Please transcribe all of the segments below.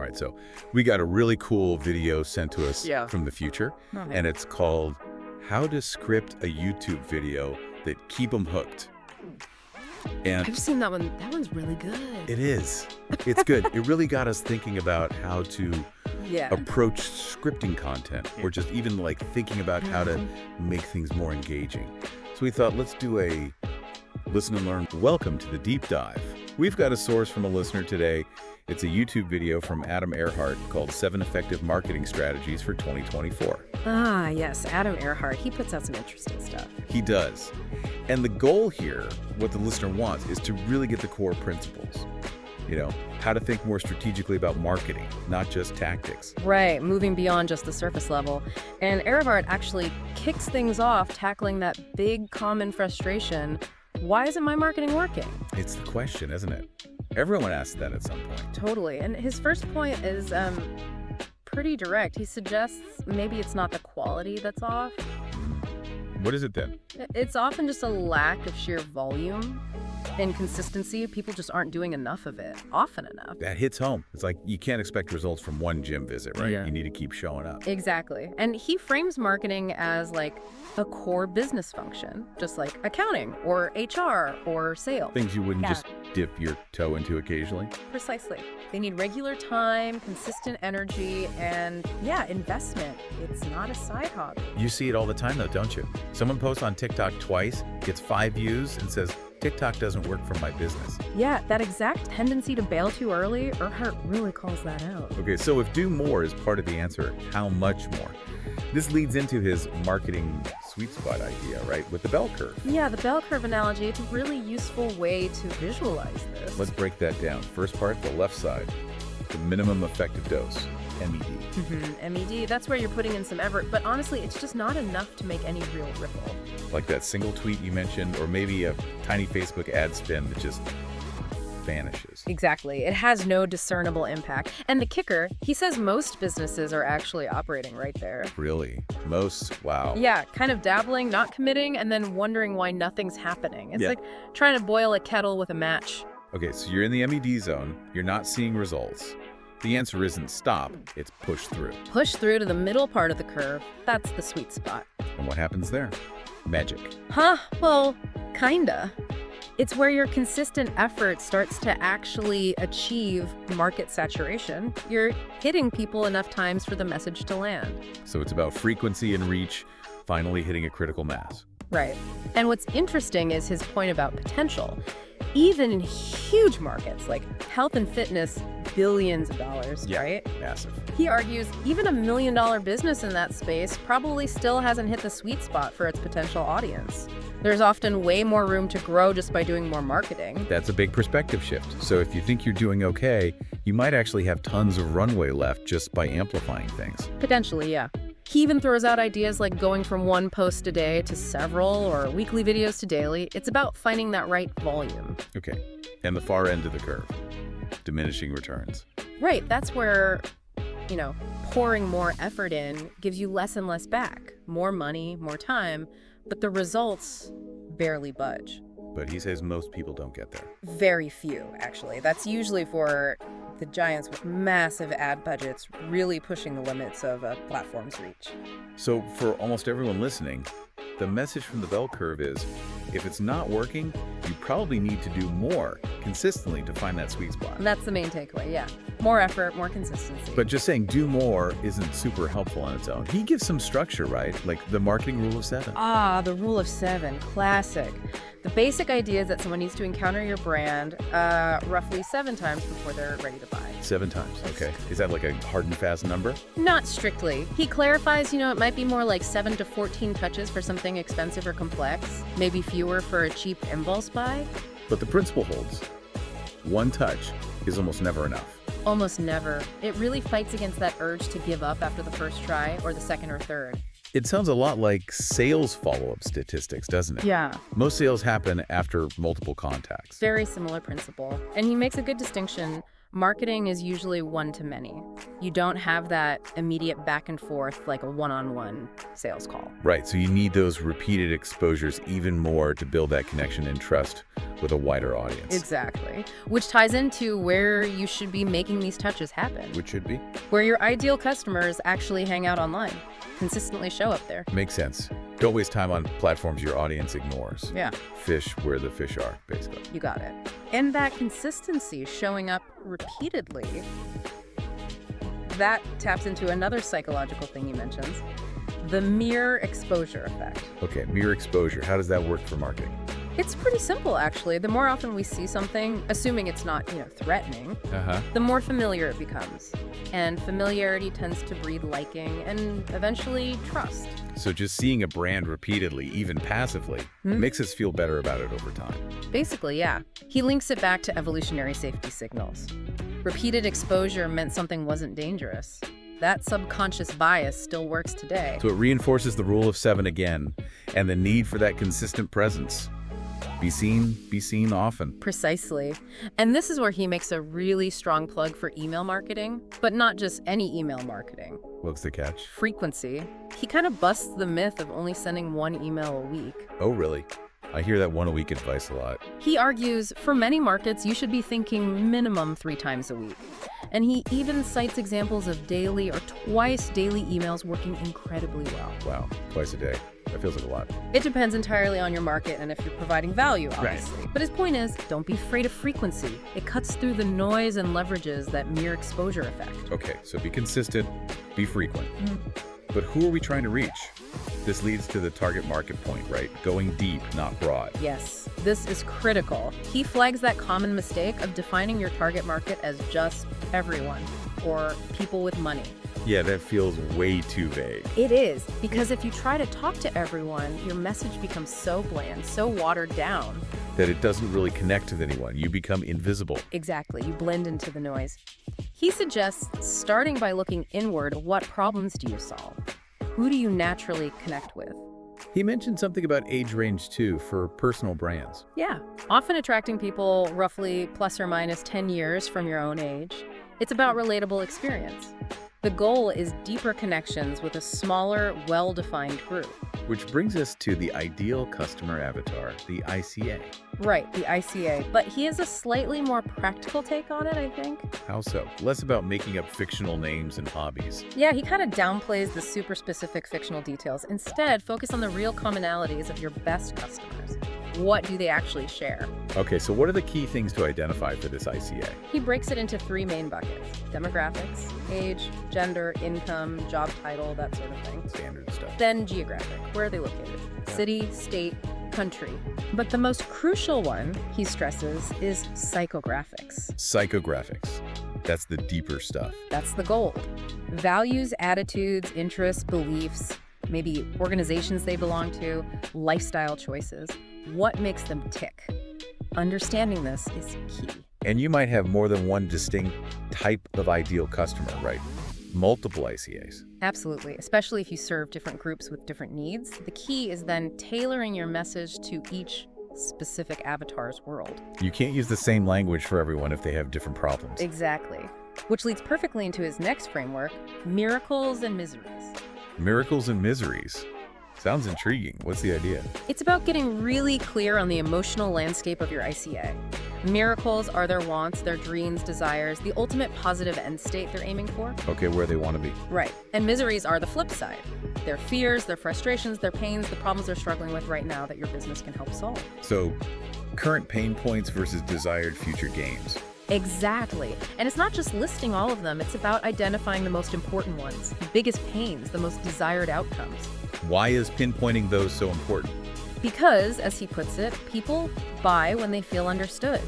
All right, so we got a really cool video sent to us from the future, and it's called How to Script a YouTube Video That Keep 'Em Hooked. And I've seen that one. That one's really good. it is. It's good. It really got us thinking about how to approach scripting content, or just even like thinking about how to make things more engaging. So we thought, let's do a listen and learn. Welcome to the deep dive. We've got a source from a listener today. It's a YouTube video from Adam Earhart called 7 Effective Marketing Strategies for 2024. Ah, yes, Adam Earhart. He puts out some interesting stuff. He does. And the goal here, what the listener wants, is to really get the core principles. You know, how to think more strategically about marketing, not just tactics. Right, moving beyond just the surface level. And Earhart actually kicks things off tackling that big common frustration. Why isn't my marketing working? It's the question, isn't it? Everyone asks that at some point. Totally. And his first point is pretty direct. He suggests maybe it's not the quality that's off. What is it then? It's often just a lack of sheer volume and consistency. People just aren't doing enough of it often enough. That hits home. It's like you can't expect results from one gym visit, right? Yeah. You need to keep showing up. Exactly. And he frames marketing as like a core business function, just like accounting or HR or sales. Things you wouldn't just dip your toe into occasionally. Precisely. They need regular time, consistent energy, and investment. It's not a side hobby. You see it all the time though, don't you? Someone posts on TikTok twice, gets 5 views, and says, TikTok doesn't work for my business. Yeah, that exact tendency to bail too early, Earhart really calls that out. Okay, so if do more is part of the answer, how much more? This leads into his marketing sweet spot idea, right? With the bell curve. Yeah, the bell curve analogy, it's a really useful way to visualize this. Let's break that down. First part, the left side, the minimum effective dose, MED. MED, that's where you're putting in some effort, but honestly, it's just not enough to make any real ripple. Like that single tweet you mentioned, or maybe a tiny Facebook ad spin that just vanishes. Exactly. It has no discernible impact. And the kicker, he says most businesses are actually operating right there. Really? Most? Wow. Yeah, kind of dabbling, not committing, and then wondering why nothing's happening. It's like trying to boil a kettle with a match. Okay, so you're in the MED zone, you're not seeing results. The answer isn't stop, it's push through. Push through to the middle part of the curve. That's the sweet spot. And what happens there? Magic. Huh? Well, kinda. It's where your consistent effort starts to actually achieve market saturation. You're hitting people enough times for the message to land. So it's about frequency and reach, finally hitting a critical mass. Right. And what's interesting is his point about potential. Even in huge markets like health and fitness, billions of dollars, right? Massive. He argues even $1 million business in that space probably still hasn't hit the sweet spot for its potential audience. There's often way more room to grow just by doing more marketing. That's a big perspective shift. So if you think you're doing okay, you might actually have tons of runway left just by amplifying things. Potentially, yeah. He even throws out ideas like going from one post a day to several, or weekly videos to daily. It's about finding that right volume. Okay. And the far end of the curve, diminishing returns. Right. That's where, pouring more effort in gives you less and less back. More money, more time, but the results barely budge. But he says most people don't get there. Very few, actually. That's usually for the giants with massive ad budgets really pushing the limits of a platform's reach. So for almost everyone listening, the message from the bell curve is, if it's not working, you probably need to do more consistently to find that sweet spot. And that's the main takeaway, yeah. More effort, more consistency. But just saying do more isn't super helpful on its own. He gives some structure, right? Like the marketing rule of 7. Ah, the rule of 7, classic. The basic idea is that someone needs to encounter your brand roughly 7 times before they're ready to buy. 7 times, okay. Is that like a hard and fast number? Not strictly. He clarifies, it might be more like 7 to 14 touches for something expensive or complex, maybe fewer for a cheap impulse buy. But the principle holds. One touch is almost never enough. Almost never. It really fights against that urge to give up after the first try or the second or third. It sounds a lot like sales follow-up statistics, doesn't it? Yeah. Most sales happen after multiple contacts. Very similar principle. And he makes a good distinction Marketing is usually one-to-many. You don't have that immediate back and forth like a one-on-one sales call. Right, so you need those repeated exposures even more to build that connection and trust with a wider audience. Exactly. Which ties into where you should be making these touches happen. Which should be? Where your ideal customers actually hang out online, consistently show up there. Makes sense. Don't waste time on platforms your audience ignores. Yeah. Fish where the fish are, basically. You got it. And that consistency showing up repeatedly, that taps into another psychological thing he mentions, the mere exposure effect. Okay, mere exposure. How does that work for marketing? It's pretty simple, actually. The more often we see something, assuming it's not, threatening, the more familiar it becomes. And familiarity tends to breed liking and eventually trust. So just seeing a brand repeatedly, even passively, makes us feel better about it over time. Basically, yeah. He links it back to evolutionary safety signals. Repeated exposure meant something wasn't dangerous. That subconscious bias still works today. So it reinforces the rule of 7 again, and the need for that consistent presence. Be seen often. Precisely. And this is where he makes a really strong plug for email marketing, but not just any email marketing. What's the catch? Frequency. He kind of busts the myth of only sending one email a week. Oh, really? I hear that one-a-week advice a lot. He argues, for many markets, you should be thinking minimum 3 times a week. And he even cites examples of daily or twice daily emails working incredibly well. Wow, twice a day. That feels like a lot. It depends entirely on your market and if you're providing value, obviously. Right. But his point is, don't be afraid of frequency. It cuts through the noise and leverages that mere exposure effect. Okay, so be consistent, be frequent. But who are we trying to reach? This leads to the target market point, right? Going deep, not broad. Yes, this is critical. He flags that common mistake of defining your target market as just everyone or people with money. Yeah, that feels way too vague. It is, because if you try to talk to everyone, your message becomes so bland, so watered down. That it doesn't really connect with anyone. You become invisible. Exactly, you blend into the noise. He suggests starting by looking inward, what problems do you solve? Who do you naturally connect with? He mentioned something about age range too for personal brands. Yeah, often attracting people roughly plus or minus 10 years from your own age. It's about relatable experience. The goal is deeper connections with a smaller, well-defined group. Which brings us to the ideal customer avatar, the ICA. Right, the ICA. But he has a slightly more practical take on it, I think. How so? Less about making up fictional names and hobbies. Yeah, he kind of downplays the super specific fictional details. Instead, focus on the real commonalities of your best customers. What do they actually share? Okay, so what are the key things to identify for this ICA? He breaks it into 3 main buckets: demographics, age, gender, income, job title, that sort of thing. Standard stuff. Then geographic, where are they located? City, state, country. But the most crucial one, he stresses, is psychographics. Psychographics. That's the deeper stuff. That's the gold. Values, attitudes, interests, beliefs, maybe organizations they belong to, lifestyle choices. What makes them tick? Understanding this is key. And you might have more than one distinct type of ideal customer, right? Multiple ICAs. Absolutely, especially if you serve different groups with different needs. The key is then tailoring your message to each specific avatar's world. You can't use the same language for everyone if they have different problems. Exactly. Which leads perfectly into his next framework, miracles and miseries. Miracles and miseries. Sounds intriguing. What's the idea? It's about getting really clear on the emotional landscape of your ICA. Miracles are their wants, their dreams, desires, the ultimate positive end state they're aiming for. Okay, where they want to be. Right. And miseries are the flip side. Their fears, their frustrations, their pains, the problems they're struggling with right now that your business can help solve. So, current pain points versus desired future gains. Exactly. And it's not just listing all of them, it's about identifying the most important ones, the biggest pains, the most desired outcomes. Why is pinpointing those so important? Because, as he puts it, people buy when they feel understood.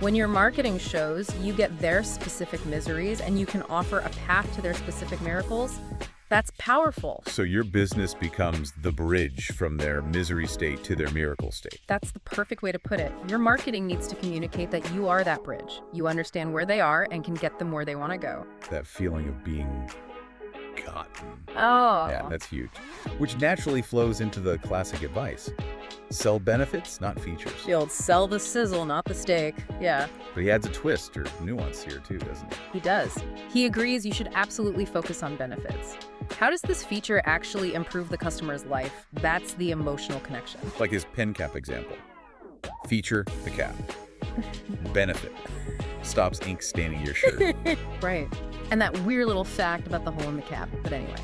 When your marketing shows you get their specific miseries and you can offer a path to their specific miracles, that's powerful. So your business becomes the bridge from their misery state to their miracle state. That's the perfect way to put it. Your marketing needs to communicate that you are that bridge. You understand where they are and can get them where they want to go. That feeling of being gotten. Oh. Yeah, that's huge. Which naturally flows into the classic advice. Sell benefits, not features. The old sell the sizzle, not the steak. Yeah. But he adds a twist or nuance here too, doesn't he? He does. He agrees you should absolutely focus on benefits. How does this feature actually improve the customer's life? That's the emotional connection. Like his pen cap example. Feature, the cap. Benefit. Stops ink staining your shirt. Right. And that weird little fact about the hole in the cap. But anyway,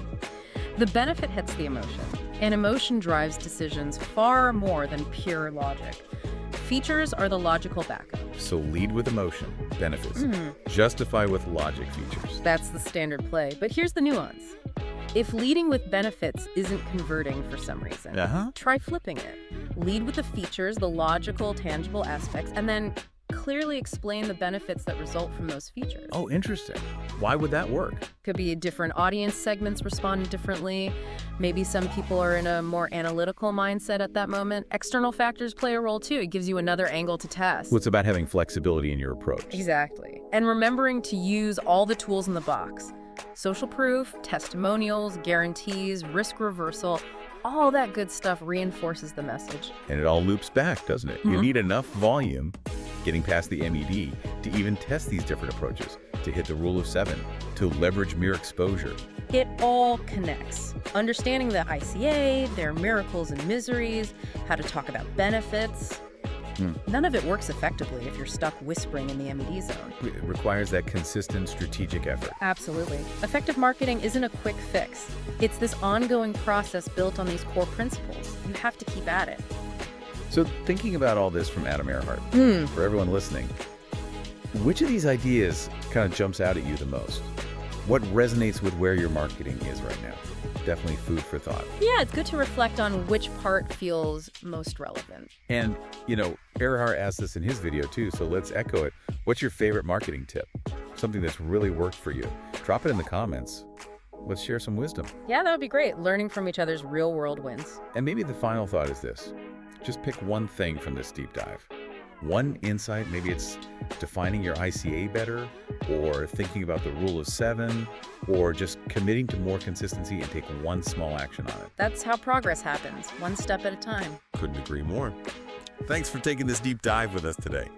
the benefit hits the emotion. And emotion drives decisions far more than pure logic. Features are the logical backup. So lead with emotion, benefits. Justify with logic, features. That's the standard play. But here's the nuance. If leading with benefits isn't converting for some reason, try flipping it. Lead with the features, the logical, tangible aspects, and then clearly explain the benefits that result from those features. Oh, interesting. Why would that work? Could be different audience segments respond differently. Maybe some people are in a more analytical mindset at that moment. External factors play a role too. It gives you another angle to test. Well, it's about having flexibility in your approach. Exactly. And remembering to use all the tools in the box. Social proof, testimonials, guarantees, risk reversal, all that good stuff reinforces the message. And it all loops back, doesn't it? You need enough volume, getting past the MED, to even test these different approaches, to hit the rule of 7, to leverage mere exposure. It all connects. Understanding the ICA, their miracles and miseries, how to talk about benefits. None of it works effectively if you're stuck whispering in the MED zone. It requires that consistent strategic effort. Absolutely. Effective marketing isn't a quick fix. It's this ongoing process built on these core principles. You have to keep at it. So thinking about all this from Adam Earhart, for everyone listening, which of these ideas kind of jumps out at you the most? What resonates with where your marketing is right now? Definitely food for thought. Yeah, it's good to reflect on which part feels most relevant. And, Earhart asked this in his video too, so let's echo it. What's your favorite marketing tip? Something that's really worked for you. Drop it in the comments. Let's share some wisdom. Yeah, that would be great. Learning from each other's real-world wins. And maybe the final thought is this. Just pick one thing from this deep dive. One insight, maybe it's defining your ICA better, or thinking about the rule of 7, or just committing to more consistency and take one small action on it. That's how progress happens, one step at a time. Couldn't agree more. Thanks for taking this deep dive with us today.